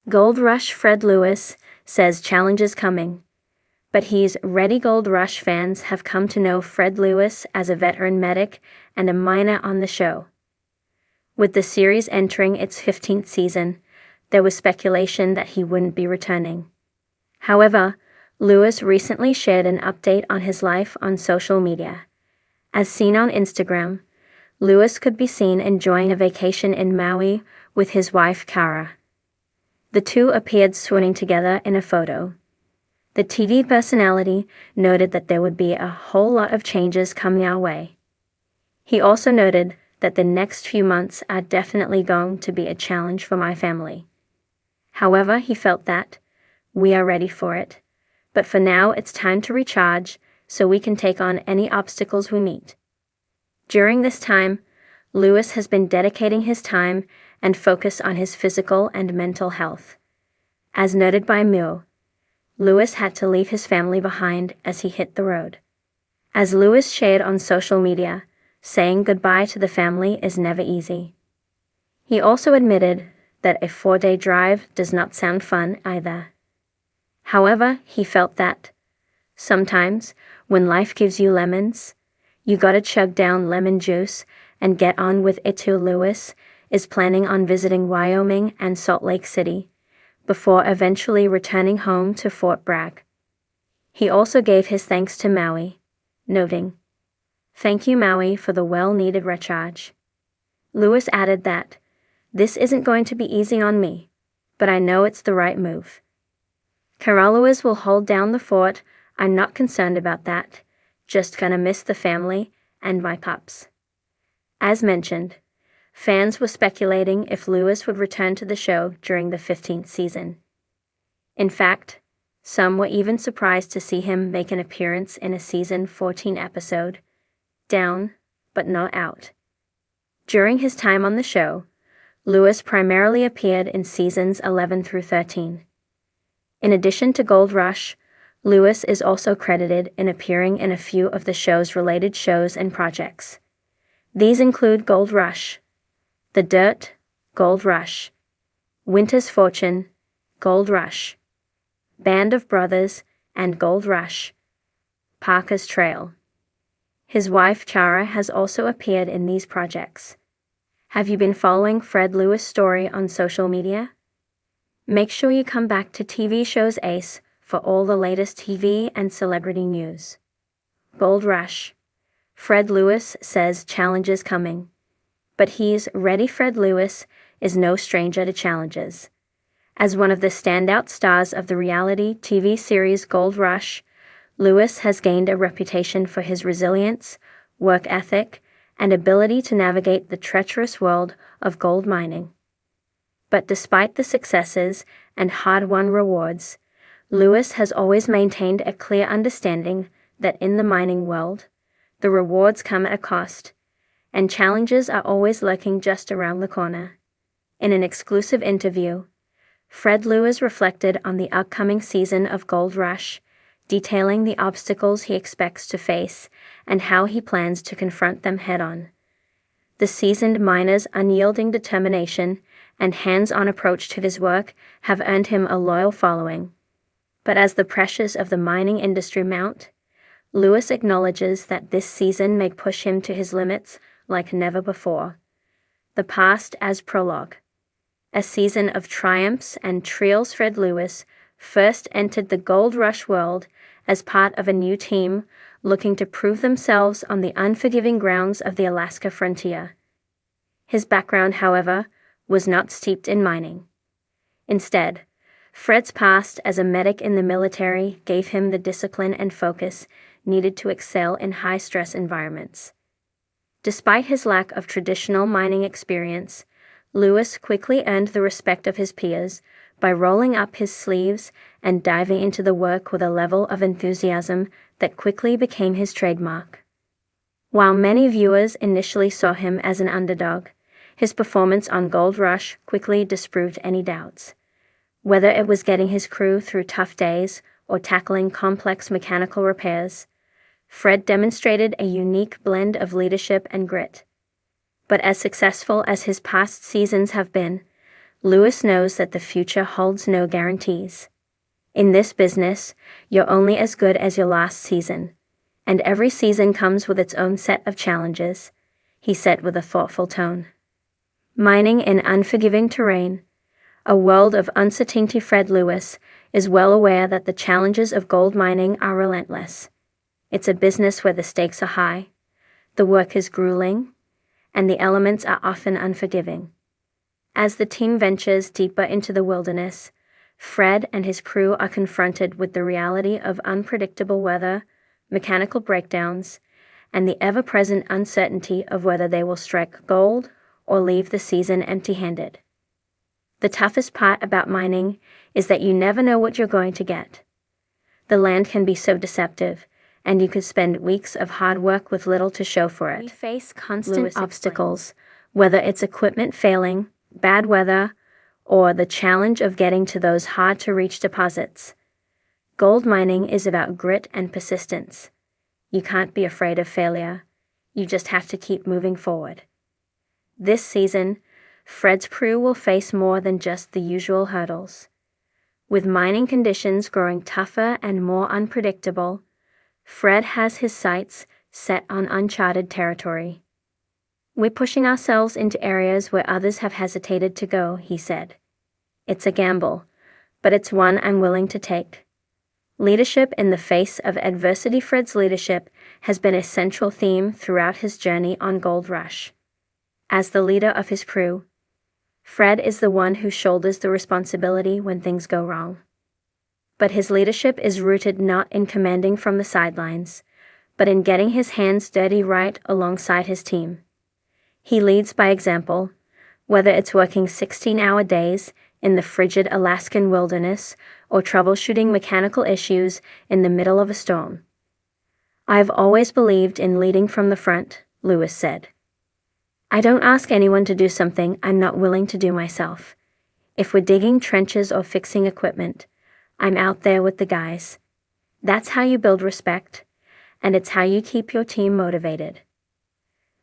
Gold Rush Fred Lewis says challenges coming. But he's ready. Gold Rush fans have come to know Fred Lewis as a veteran medic and a miner on the show. With the series entering its 15th season, there was speculation that he wouldn't be returning. However, Lewis recently shared an update on his life on social media. As seen on Instagram, Lewis could be seen enjoying a vacation in Maui with his wife Cara. The two appeared swooning together in a photo. The TV personality noted that there would be a whole lot of changes coming our way. He also noted that the next few months are definitely going to be a challenge for my family. However, he felt that we are ready for it, but for now it's time to recharge so we can take on any obstacles we meet. During this time, Lewis has been dedicating his time and focus on his physical and mental health. As noted by Mio, Lewis had to leave his family behind as he hit the road. As Lewis shared on social media, saying goodbye to the family is never easy. He also admitted that a 4-day drive does not sound fun either. However, he felt that sometimes, when life gives you lemons, you gotta chug down lemon juice and get on with it too. Lewis is planning on visiting Wyoming and Salt Lake City before eventually returning home to Fort Bragg. He also gave his thanks to Maui, noting, "Thank you, Maui, for the well-needed recharge." Lewis added that, "This isn't going to be easy on me, but I know it's the right move. Lewis will hold down the fort. I'm not concerned about that. Just gonna miss the family and my pups." As mentioned, fans were speculating if Lewis would return to the show during the 15th season. In fact, some were even surprised to see him make an appearance in a season 14 episode, Down, but Not Out. During his time on the show, Lewis primarily appeared in seasons 11 through 13. In addition to Gold Rush, Lewis is also credited in appearing in a few of the show's related shows and projects. These include Gold Rush, The Dirt, Gold Rush, Winter's Fortune, Gold Rush, Band of Brothers, and Gold Rush, Parker's Trail. His wife Cara has also appeared in these projects. Have you been following Fred Lewis' story on social media? Make sure you come back to TV Shows Ace for all the latest TV and celebrity news. Gold Rush. Fred Lewis says challenges coming. But he's ready. Fred Lewis is no stranger to challenges. As one of the standout stars of the reality TV series Gold Rush, Lewis has gained a reputation for his resilience, work ethic, and ability to navigate the treacherous world of gold mining. But despite the successes and hard-won rewards, Lewis has always maintained a clear understanding that in the mining world, the rewards come at a cost, and challenges are always lurking just around the corner. In an exclusive interview, Fred Lewis reflected on the upcoming season of Gold Rush, detailing the obstacles he expects to face and how he plans to confront them head-on. The seasoned miner's unyielding determination and hands-on approach to his work have earned him a loyal following. But as the pressures of the mining industry mount, Lewis acknowledges that this season may push him to his limits like never before. The past as prologue. A season of triumphs and trials. Fred Lewis first entered the Gold Rush world as part of a new team looking to prove themselves on the unforgiving grounds of the Alaska frontier. His background, however, was not steeped in mining. Instead, Fred's past as a medic in the military gave him the discipline and focus needed to excel in high-stress environments. Despite his lack of traditional mining experience, Lewis quickly earned the respect of his peers by rolling up his sleeves and diving into the work with a level of enthusiasm that quickly became his trademark. While many viewers initially saw him as an underdog, his performance on Gold Rush quickly disproved any doubts. Whether it was getting his crew through tough days or tackling complex mechanical repairs, Fred demonstrated a unique blend of leadership and grit. But as successful as his past seasons have been, Lewis knows that the future holds no guarantees. In this business, you're only as good as your last season, and every season comes with its own set of challenges, he said with a thoughtful tone. Mining in unforgiving terrain, a world of uncertainty. Fred Lewis is well aware that the challenges of gold mining are relentless. It's a business where the stakes are high, the work is grueling, and the elements are often unforgiving. As the team ventures deeper into the wilderness, Fred and his crew are confronted with the reality of unpredictable weather, mechanical breakdowns, and the ever-present uncertainty of whether they will strike gold or leave the season empty-handed. The toughest part about mining is that you never know what you're going to get. The land can be so deceptive, and you could spend weeks of hard work with little to show for it. We face constant obstacles, whether it's equipment failing, bad weather, or the challenge of getting to those hard-to-reach deposits. Gold mining is about grit and persistence. You can't be afraid of failure. You just have to keep moving forward. This season, Fred's crew will face more than just the usual hurdles. With mining conditions growing tougher and more unpredictable, Fred has his sights set on uncharted territory. We're pushing ourselves into areas where others have hesitated to go, he said. It's a gamble, but it's one I'm willing to take. Leadership in the face of adversity. Fred's leadership has been a central theme throughout his journey on Gold Rush. As the leader of his crew, Fred is the one who shoulders the responsibility when things go wrong. But his leadership is rooted not in commanding from the sidelines, but in getting his hands dirty right alongside his team. He leads by example, whether it's working 16-hour days in the frigid Alaskan wilderness or troubleshooting mechanical issues in the middle of a storm. I've always believed in leading from the front, Lewis said. I don't ask anyone to do something I'm not willing to do myself. If we're digging trenches or fixing equipment, I'm out there with the guys. That's how you build respect, and it's how you keep your team motivated.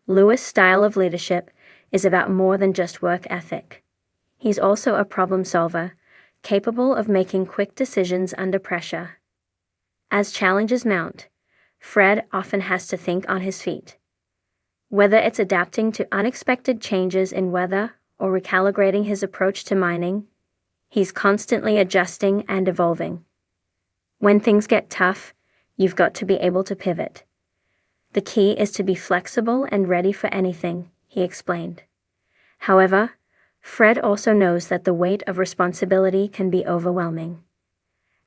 Lewis' style of leadership is about more than just work ethic. He's also a problem solver, capable of making quick decisions under pressure. As challenges mount, Fred often has to think on his feet. Whether it's adapting to unexpected changes in weather or recalibrating his approach to mining, he's constantly adjusting and evolving. When things get tough, you've got to be able to pivot. The key is to be flexible and ready for anything, he explained. However, Fred also knows that the weight of responsibility can be overwhelming.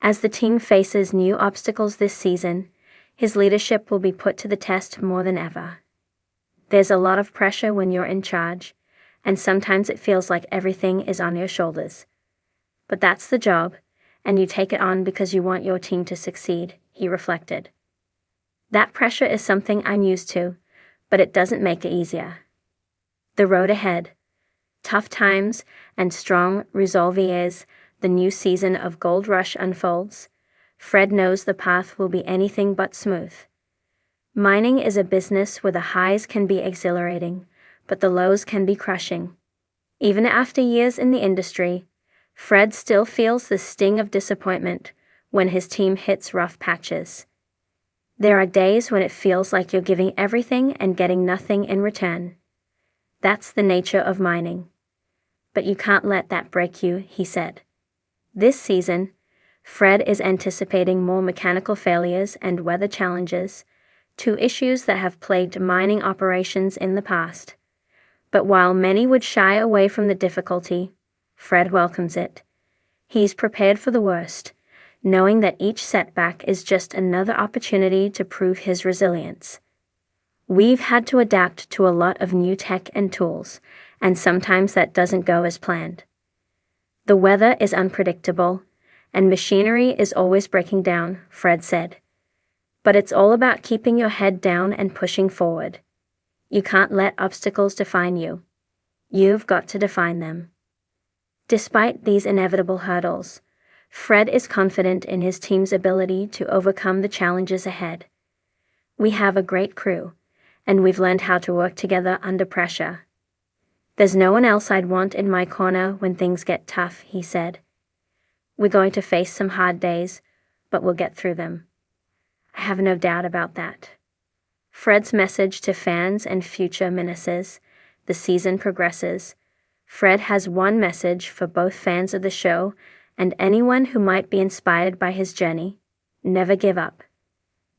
As the team faces new obstacles this season, his leadership will be put to the test more than ever. There's a lot of pressure when you're in charge, and sometimes it feels like everything is on your shoulders. But that's the job, and you take it on because you want your team to succeed, he reflected. That pressure is something I'm used to, but it doesn't make it easier. The road ahead, tough times, and strong resolve as the new season of Gold Rush unfolds, Fred knows the path will be anything but smooth. Mining is a business where the highs can be exhilarating, but the lows can be crushing. Even after years in the industry, Fred still feels the sting of disappointment when his team hits rough patches. There are days when it feels like you're giving everything and getting nothing in return. That's the nature of mining. But you can't let that break you, he said. This season, Fred is anticipating more mechanical failures and weather challenges, two issues that have plagued mining operations in the past. But while many would shy away from the difficulty, Fred welcomes it. He's prepared for the worst, knowing that each setback is just another opportunity to prove his resilience. We've had to adapt to a lot of new tech and tools, and sometimes that doesn't go as planned. The weather is unpredictable, and machinery is always breaking down, Fred said. But it's all about keeping your head down and pushing forward. You can't let obstacles define you. You've got to define them. Despite these inevitable hurdles, Fred is confident in his team's ability to overcome the challenges ahead. We have a great crew, and we've learned how to work together under pressure. "There's no one else I'd want in my corner when things get tough," he said. "We're going to face some hard days, but we'll get through them. I have no doubt about that." Fred's message to fans and future menaces. The season progresses. Fred has one message for both fans of the show and anyone who might be inspired by his journey: never give up.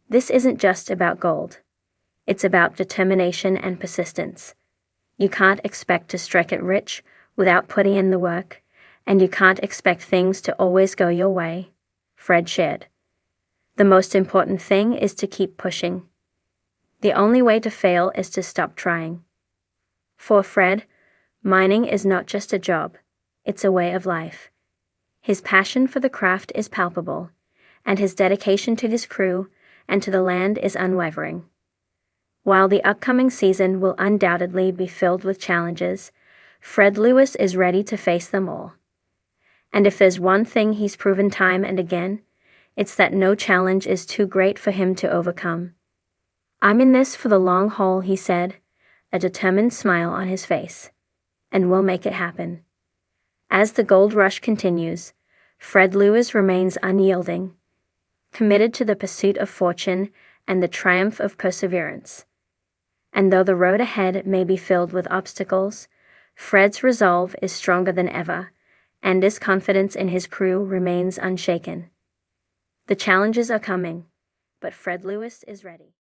This isn't just about gold. It's about determination and persistence. You can't expect to strike it rich without putting in the work, and you can't expect things to always go your way, Fred shared. The most important thing is to keep pushing. The only way to fail is to stop trying. For Fred, mining is not just a job, it's a way of life. His passion for the craft is palpable, and his dedication to his crew and to the land is unwavering. While the upcoming season will undoubtedly be filled with challenges, Fred Lewis is ready to face them all. And if there's one thing he's proven time and again, it's that no challenge is too great for him to overcome. "I'm in this for the long haul," he said, a determined smile on his face. "And we'll make it happen." As the gold rush continues, Fred Lewis remains unyielding, committed to the pursuit of fortune and the triumph of perseverance. And though the road ahead may be filled with obstacles, Fred's resolve is stronger than ever, and his confidence in his crew remains unshaken. The challenges are coming, but Fred Lewis is ready.